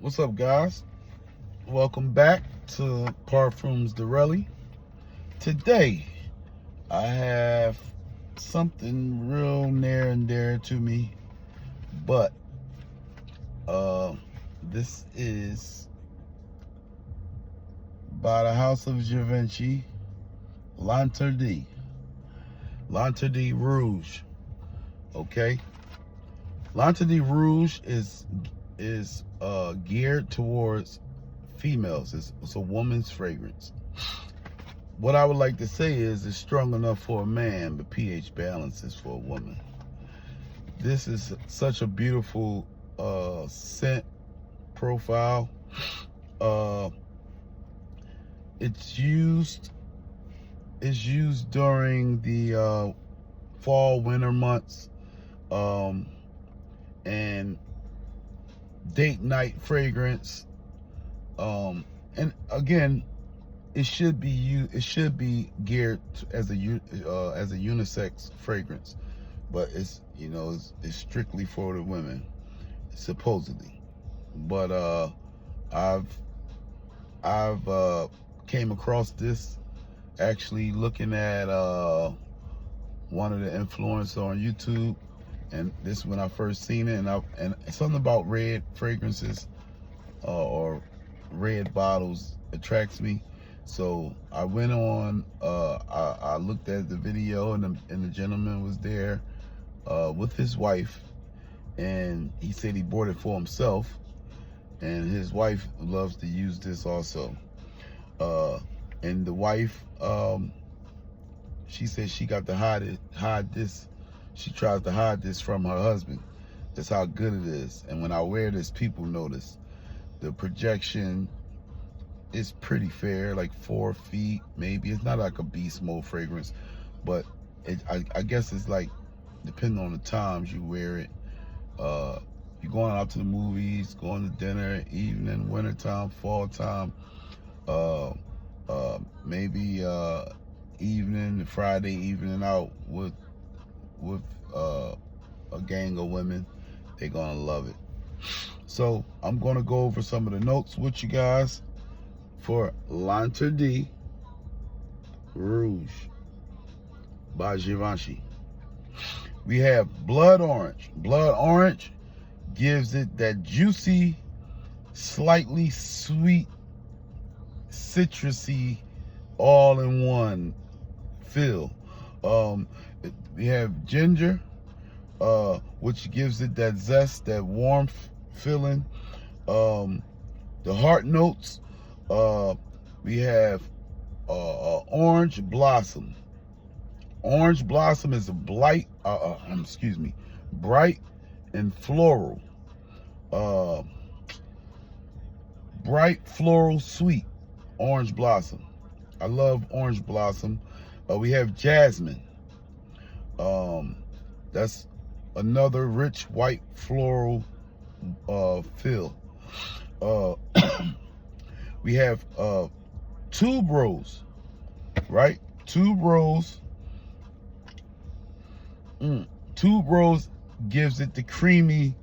What's up, guys? Welcome back to Parfums Really. Today, I have something real near and dear to me, but uh, this is by the house of Givenchy L'Interdit, L'Interdit Rouge. Okay, L'Interdit Rouge is geared towards females. It's a woman's fragrance. What I would like to say is it's strong enough for a man, but pH balance is for a woman. This is such a beautiful scent profile. Uh, it's used during the fall winter months, and date night fragrance. And again, it should be geared as a unisex fragrance, but it's strictly for the women, supposedly. But I've came across this actually looking at one of the influencers on YouTube, and this is when I first seen it, and something about red fragrances or red bottles attracts me. So I went on, I looked at the video, and the gentleman was there with his wife, and he said he bought it for himself, and his wife loves to use this also. And the wife, she said she got to hide this. She tries to hide this from her husband. That's how good it is. And when I wear this, people notice. The projection is pretty fair, like 4 feet maybe. It's not like a beast mode fragrance, but I guess it's like, depending on the times you wear it. You're going out to the movies, going to dinner, evening, wintertime, fall time, maybe evening, Friday evening out with a gang of women. They're gonna love it. So I'm gonna go over some of the notes with you guys for L'Interdit Rouge by Givenchy. We have blood orange. Blood orange gives it that juicy, slightly sweet, citrusy, all-in-one feel. We have ginger, which gives it that zest, that warmth feeling. The heart notes, we have orange blossom. Orange blossom is a bright and floral. Bright floral sweet orange blossom. I love orange blossom. We have jasmine. That's another rich white floral feel. We have tuberose, right? Tuberose. Tuberose gives it the creamy,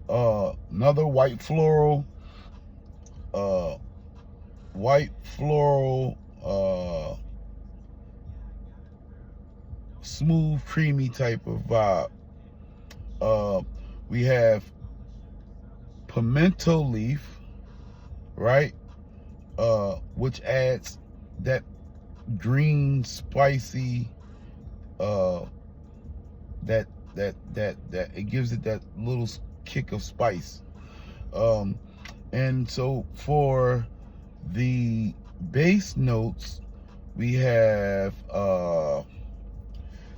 another white floral, smooth, creamy type of vibe. We have pimento leaf, right? Which adds that green, spicy, that it gives it that little kick of spice. And so for the base notes, we have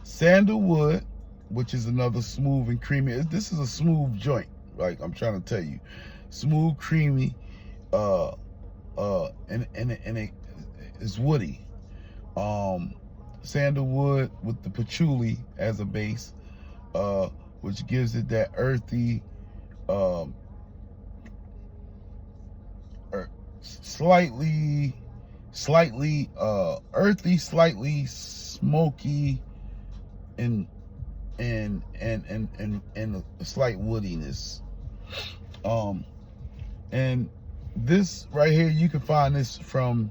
sandalwood, which is another smooth and creamy. This is a smooth joint, like I'm trying to tell you. Smooth, creamy, and it is woody. Sandalwood with the patchouli as a base, which gives it that earthy, slightly earthy, slightly smoky, and a slight woodiness. And this right here, you can find this from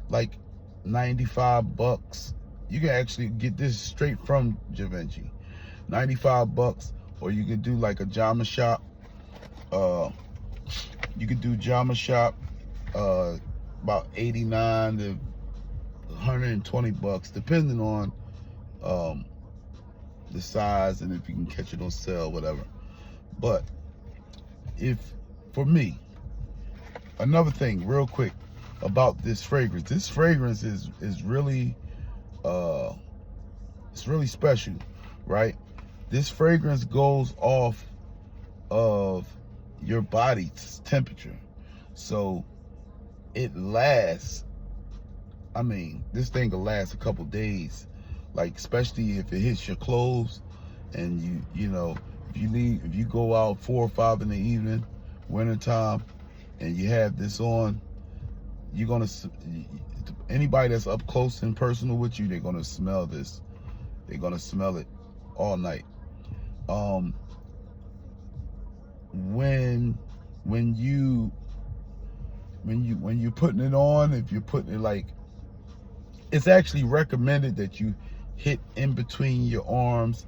like 95 bucks. You can actually get this straight from Givenchy. 95 bucks, or you could do like a Jama Shop. You could do Jama Shop, about 89 to 120 bucks, depending on the size and if you can catch it on sale, whatever. But if, for me, another thing real quick about this fragrance. This fragrance is really it's really special, right? This fragrance goes off of your body's temperature. So it lasts, I mean, this thing will last a couple days, like especially if it hits your clothes and you know, if you go out 4 or 5 in the evening, wintertime, and you have this on, you're gonna, anybody that's up close and personal with you, they're gonna smell this. They're gonna smell it all night. When you're putting it on, if you're putting it like, it's actually recommended that you hit in between your arms.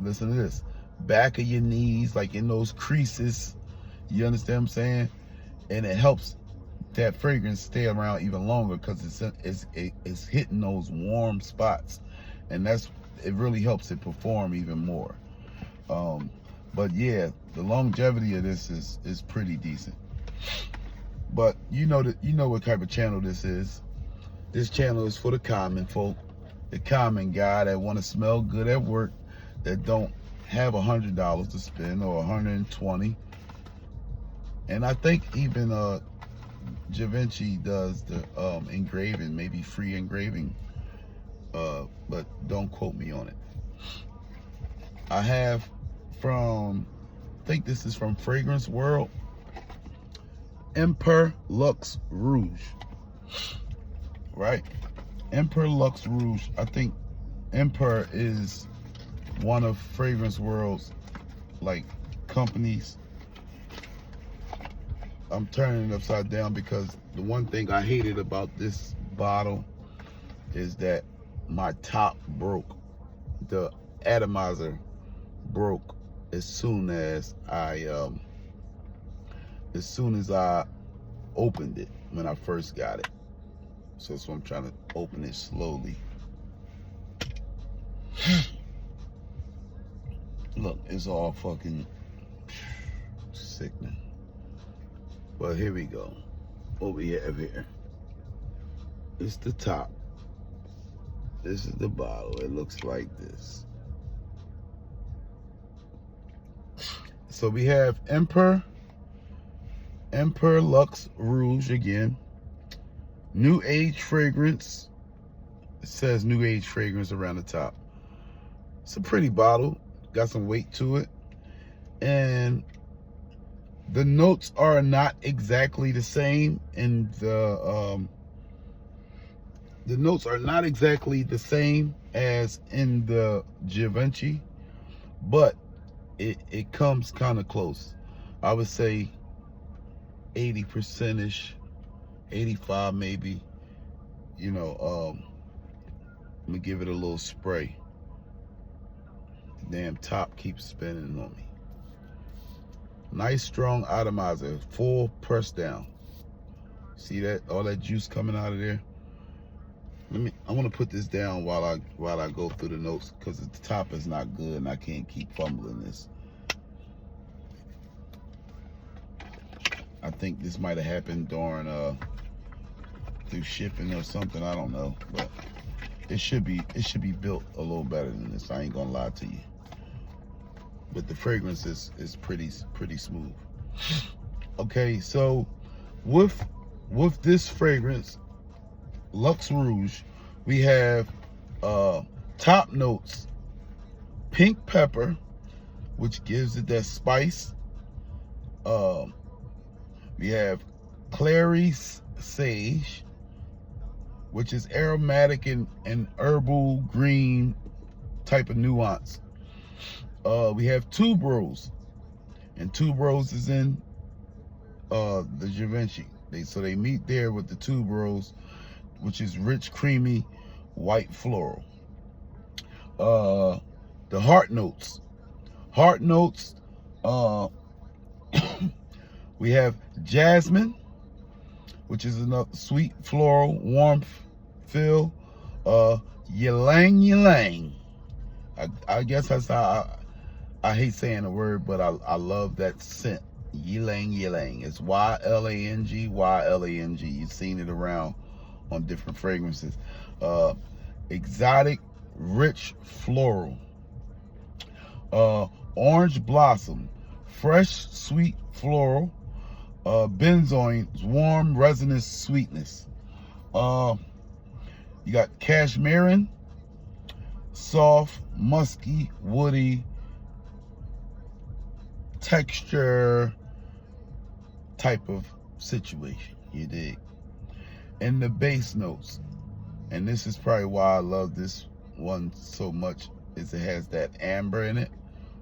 Listen to this, back of your knees, like in those creases. You understand what I'm saying? And it helps that fragrance stay around even longer because it's hitting those warm spots, and it really helps it perform even more. But yeah, the longevity of this is pretty decent. But you know what type of channel this is. This channel is for the common folk, the common guy that want to smell good at work, that don't have $100 to spend or 120. And I think even Givenchy does the engraving, maybe free engraving, but don't quote me on it. I have from, I think this is from Fragrance World, Emper Luxe Rouge, right? Emper Luxe Rouge. I think Emper is one of Fragrance World's like companies. I'm turning it upside down because the one thing I hated about this bottle is that my top broke. The atomizer broke as soon as I opened it when I first got it. So that's why I'm trying to open it slowly. Look, it's all fucking sickening. But here we go. What we have here. It's the top. This is the bottle. It looks like this. So we have Emper Luxe Rouge again. New age fragrance. It says new age fragrance around the top. It's a pretty bottle. Got some weight to it. And the notes are not exactly the same, and the notes are not exactly the same as in the Givenchy, but it comes kind of close. I would say 80%ish, 85 maybe. You know, let me give it a little spray. The damn top keeps spinning on me. Nice strong atomizer, full press down. See that? All that juice coming out of there. I want to put this down while I go through the notes, because the top is not good and I can't keep fumbling this. I think this might have happened during through shipping or something. I don't know, but it should be built a little better than this. I ain't gonna lie to you. But the fragrance is pretty smooth. Okay, so with this fragrance, Luxe Rouge, we have top notes, pink pepper, which gives it that spice. We have clary sage, which is aromatic and herbal green type of nuance. We have tuberose, and tuberose is in the Givenchy. So they meet there with the tuberose, which is rich, creamy, white floral. The heart notes. Heart notes. Uh, we have jasmine, which is another sweet floral, warmth feel. Ylang ylang. I guess that's how I hate saying the word, but I love that scent. Ylang ylang. It's Y-L-A-N-G, Y-L-A-N-G. You've seen it around on different fragrances. Exotic, rich floral. Orange blossom, fresh, sweet floral. Benzoin, warm, resonant sweetness. You got cashmerean, soft, musky, woody texture type of situation. You dig? And the base notes, and this is probably why I love this one so much, is it has that amber in it,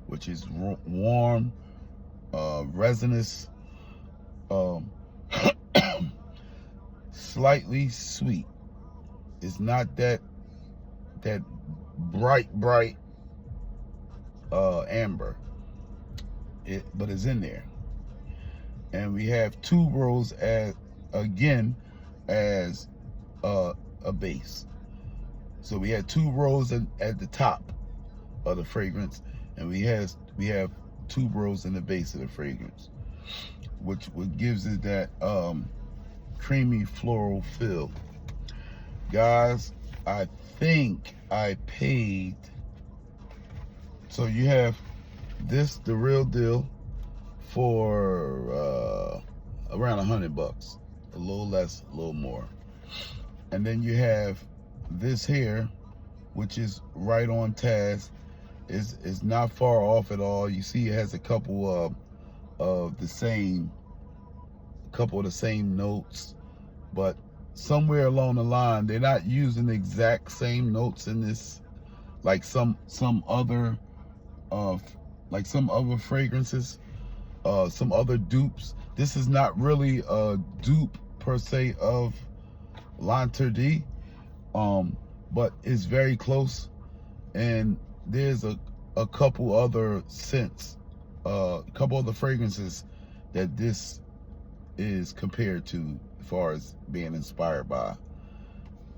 which is warm, resinous, slightly sweet. It's not that bright amber, but it's in there. And we have tuberose as a base. So we had tuberose at the top of the fragrance, and we have tuberose in the base of the fragrance, which gives it that creamy floral feel. Guys, I think I paid, so you have this, the real deal, for around $100, a little less, a little more. And then you have this here, which is right on task. Is not far off at all. You see, it has a couple of the same notes, but somewhere along the line, they're not using the exact same notes in this, like some other fragrances, some other dupes. This is not really a dupe per se of L'Interdit, but it's very close. And there's a couple other scents, a couple other fragrances that this is compared to as far as being inspired by.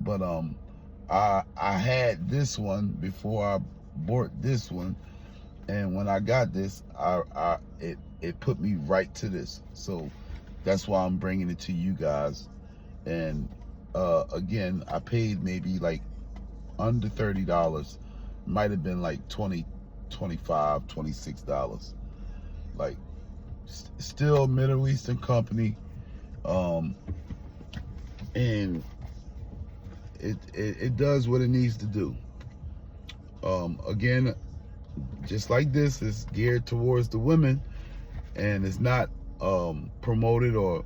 But I had this one before I bought this one, and when I got this, it put me right to this. So that's why I'm bringing it to you guys. And again, I paid maybe like under $30. Might have been like $20, $25, $26. Like, still Middle Eastern company, and it does what it needs to do. Again, just like this, it's geared towards the women, and it's not promoted or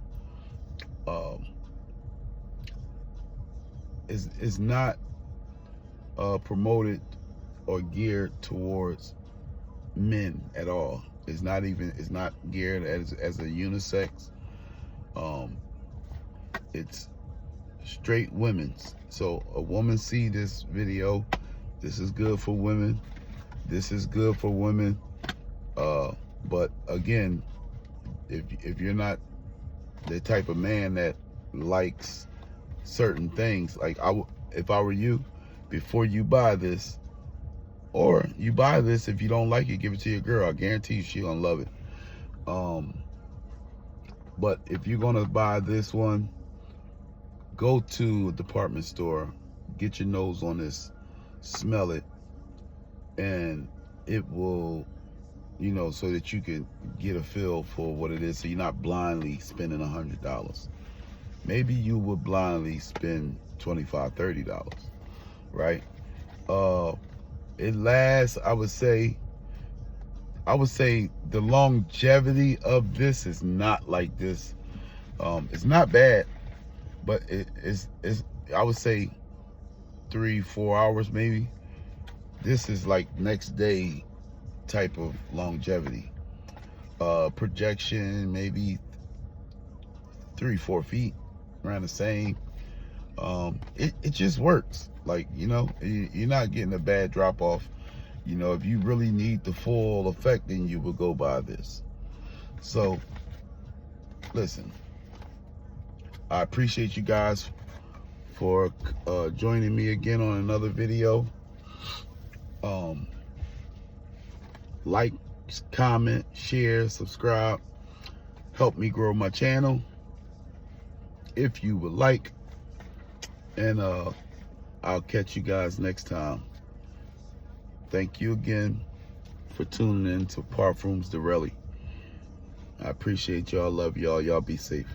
is not promoted or geared towards men at all. It's not geared as a unisex. It's straight women's. So a woman see this video, this is good for women. This is good for women. But again, if you're not the type of man that likes certain things, like if I were you, before you buy this, or you buy this, if you don't like it, give it to your girl. I guarantee you she's gonna love it. But if you're gonna buy this one, go to a department store, get your nose on this, smell it, and it will, so that you can get a feel for what it is, so you're not blindly spending $100. Maybe you would blindly spend $25, $30, right? It lasts, I would say the longevity of this is not like this. It's not bad, but it's I would say 3-4 hours maybe. This is like next day type of longevity. Projection maybe 3-4 feet, around the same. It just works. Like, you know, you're not getting a bad drop off. You know, if you really need the full effect, then you would go buy this. So listen, I appreciate you guys for joining me again on another video. Like, comment, share, subscribe, help me grow my channel if you would like. And I'll catch you guys next time. Thank you again for tuning in to Parfums Really. I appreciate y'all. Love y'all. Y'all be safe.